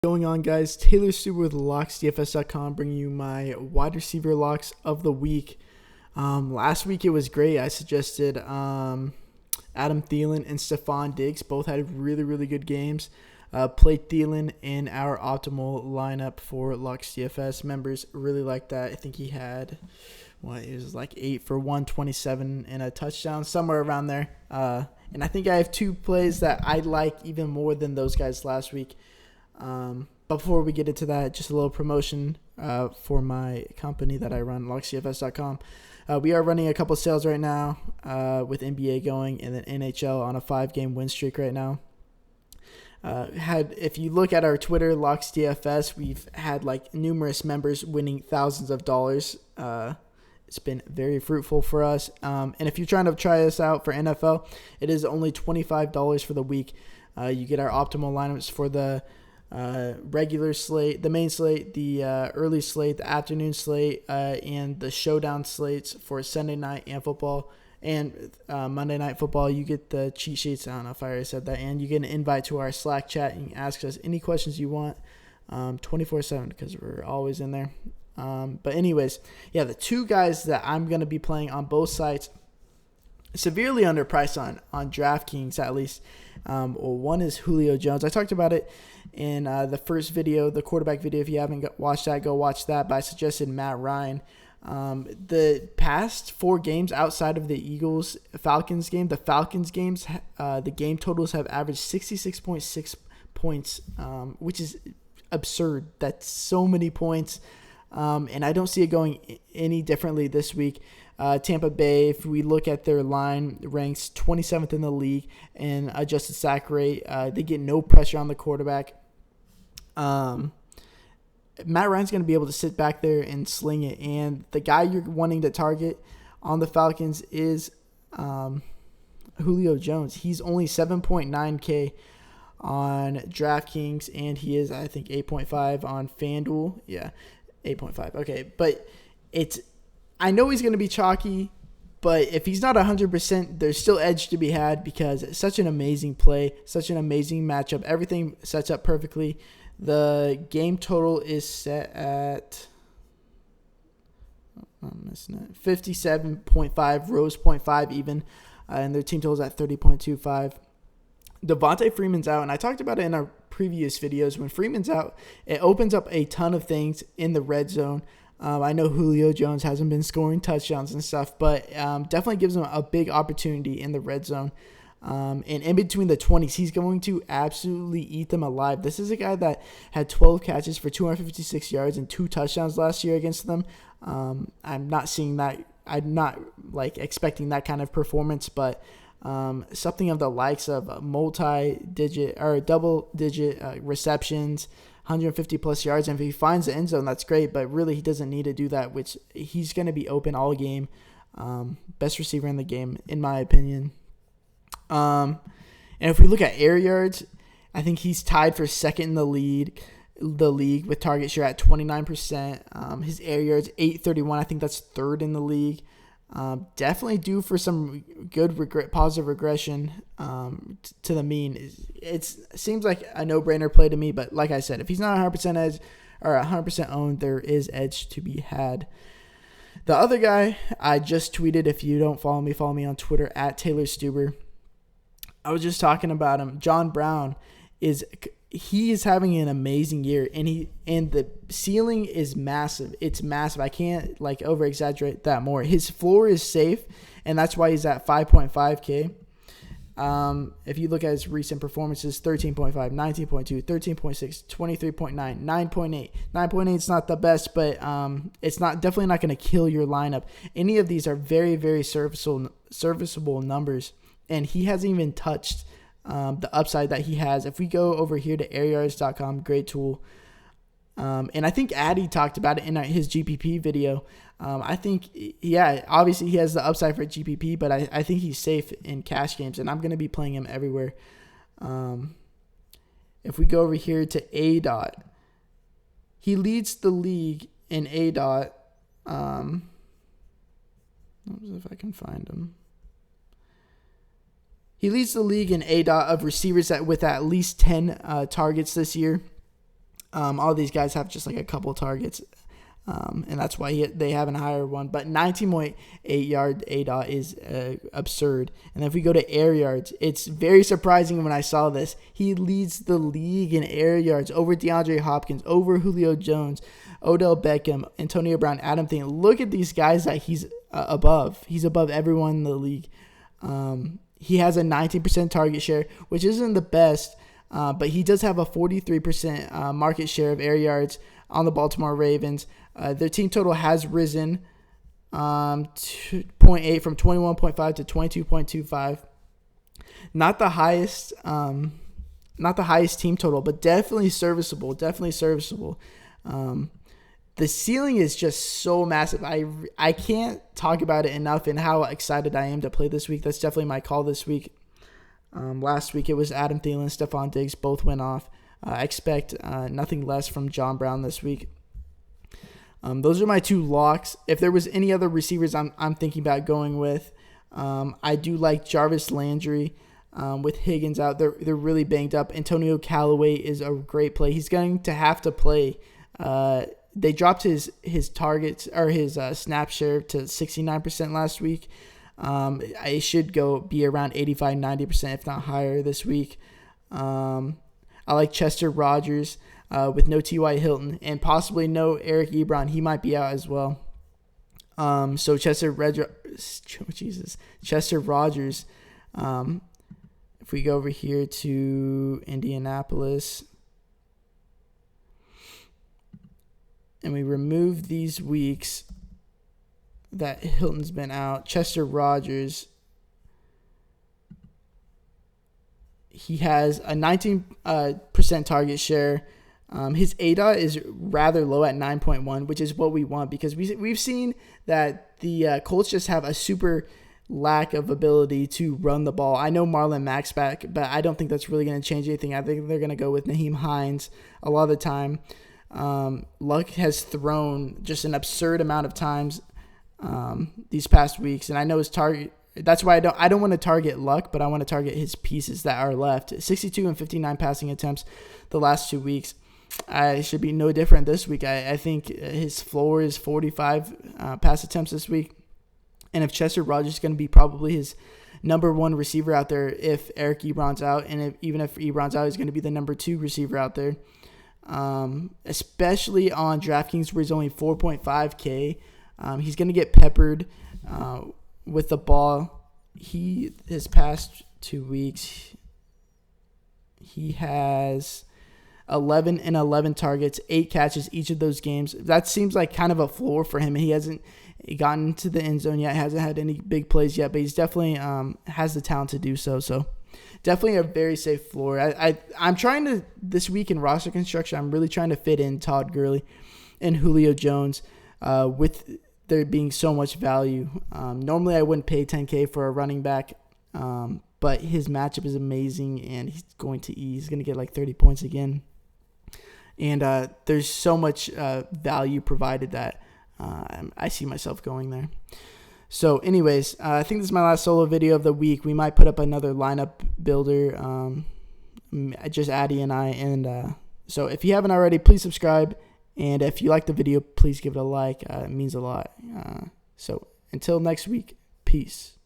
Going on, guys? Taylor Stuber with Locks DFS.com, bringing you my wide receiver locks of the week. Last week it was great. I suggested Adam Thielen and Stephon Diggs. Both had really good games. Played Thielen in our optimal lineup for Locks DFS members. Really like that. I think he had it was like 8 for 127 and a touchdown, somewhere around there. And I think I have two plays that I like even more than those guys last week. Before we get into that, just a little promotion for my company that I run, LocksDFS.com. We are running a couple sales right now with NBA going and then NHL on a 5-game win streak right now. If you look at our Twitter, LocksDFS, we've had like numerous members winning thousands of dollars. It's been very fruitful for us. And if you're trying to try this out for NFL, it is only $25 for the week. You get our optimal lineups for the regular slate, the main slate, the early slate, the afternoon slate, and the showdown slates for Sunday night and football and Monday night football. You get the cheat sheets. I don't know if I already said that. And you get an invite to our Slack chat. You can ask us any questions you want 24/7 because we're always in there. But anyways, yeah, the two guys that I'm going to be playing on both sites, severely underpriced on DraftKings at least. One is Julio Jones. I talked about it in the first video, the quarterback video. If you haven't watched that, go watch that. But I suggested Matt Ryan. The past 4 games outside of the Eagles-Falcons game, the Falcons games, the game totals have averaged 66.6 points, which is absurd. That's so many points. And I don't see it going any differently this week. Tampa Bay, if we look at their line, ranks 27th in the league in adjusted sack rate. They get no pressure on the quarterback. Matt Ryan's going to be able to sit back there and sling it. And the guy you're wanting to target on the Falcons is Julio Jones. He's only 7.9K on DraftKings, and he is, I think, 8.5 on FanDuel. Yeah, 8.5. Okay, but I know he's going to be chalky, but if he's not 100%, there's still edge to be had because it's such an amazing play, such an amazing matchup. Everything sets up perfectly. The game total is set at 57.5, Rose 0.5 even, and their team total is at 30.25. Devontae Freeman's out, and I talked about it in our previous videos. When Freeman's out, it opens up a ton of things in the red zone. I know Julio Jones hasn't been scoring touchdowns and stuff, but definitely gives him a big opportunity in the red zone. And in between the 20s, he's going to absolutely eat them alive. This is a guy that had 12 catches for 256 yards and 2 touchdowns last year against them. I'm not seeing that. I'm not expecting that kind of performance, but something of the likes of multi-digit or double-digit receptions, 150-plus yards. And if he finds the end zone, that's great, but really he doesn't need to do that, which he's going to be open all game. Best receiver in the game, in my opinion. And if we look at air yards, I think he's tied for second in the league with target share at 29%. His air yards, 831. I think that's third in the league. Definitely due for some good positive regression to the mean. It seems like a no-brainer play to me, but like I said, if he's not 100% edge or 100% owned, there is edge to be had. The other guy I just tweeted. If you don't follow me on Twitter at Taylor Stuber. I was just talking about him. John Brown is having an amazing year, and the ceiling is massive. It's massive. I can't over exaggerate that more. His floor is safe, and that's why he's at 5.5K. If you look at his recent performances, 13.5, 19.2, 13.6, 23.9, 9.8. 9.8 is not the best, but it's definitely not going to kill your lineup. Any of these are very, very serviceable numbers, and he hasn't even touched the upside that he has. If we go over here to airyards.com, great tool. And I think Addy talked about it in his GPP video. I think, obviously he has the upside for GPP, but I think he's safe in cash games, and I'm going to be playing him everywhere. If we go over here to ADOT, he leads the league in ADOT. If I can find him. He leads the league in ADOT of receivers with at least 10 targets this year. All these guys have just like a couple targets, and that's why they have a higher one. But 19.8 yard ADOT is absurd. And if we go to air yards, it's very surprising when I saw this. He leads the league in air yards over DeAndre Hopkins, over Julio Jones, Odell Beckham, Antonio Brown, Adam Thielen. Look at these guys that he's above. He's above everyone in the league. He has a 19% target share, which isn't the best, but he does have a 43% market share of air yards on the Baltimore Ravens. Their team total has risen 2.8 from 21.5 to 22.25. Not the highest team total, but definitely serviceable. The ceiling is just so massive. I can't talk about it enough and how excited I am to play this week. That's definitely my call this week. Last week it was Adam Thielen, Stephon Diggs, both went off. I expect nothing less from John Brown this week. Those are my two locks. If there was any other receivers I'm thinking about going with, I do like Jarvis Landry with Higgins out. They're really banged up. Antonio Callaway is a great play. He's going to have to play. They dropped his targets or his snap share to 69% last week. I should be around 85-90%, if not higher, this week. I like Chester Rogers with no T.Y. Hilton and possibly no Eric Ebron. He might be out as well. So Chester Rogers. If we go over here to Indianapolis and we remove these weeks that Hilton's been out, Chester Rogers, he has a 19% target share. His ADOT is rather low at 9.1, which is what we want because we've seen that the Colts just have a super lack of ability to run the ball. I know Marlon Mack's back, but I don't think that's really going to change anything. I think they're going to go with Naheem Hines a lot of the time. Luck has thrown just an absurd amount of times these past weeks, and I know his target. That's why I don't want to target Luck, but I want to target his pieces that are left. 62 and 59 passing attempts the last 2 weeks. I should be no different this week. I think his floor is 45 pass attempts this week. And if Chester Rogers is going to be probably his number one receiver out there if Eric Ebron's out, and even if Ebron's out, he's going to be the number 2 receiver out there. Especially on DraftKings where he's only 4.5K. He's going to get peppered with the ball. His past 2 weeks, he has 11 and 11 targets, 8 catches each of those games. That seems like kind of a floor for him. He hasn't gotten to the end zone yet, hasn't had any big plays yet, but he's definitely has the talent to do so. So definitely a very safe floor. I'm trying to, this week in roster construction, I'm really trying to fit in Todd Gurley and Julio Jones with there being so much value. Normally I wouldn't pay $10K for a running back, but his matchup is amazing, and he's going to get like 30 points again. And there's so much value provided that I see myself going there. So anyways, I think this is my last solo video of the week. We might put up another lineup builder, just Addy and I. And so if you haven't already, please subscribe. And if you like the video, please give it a like. It means a lot. So until next week, peace.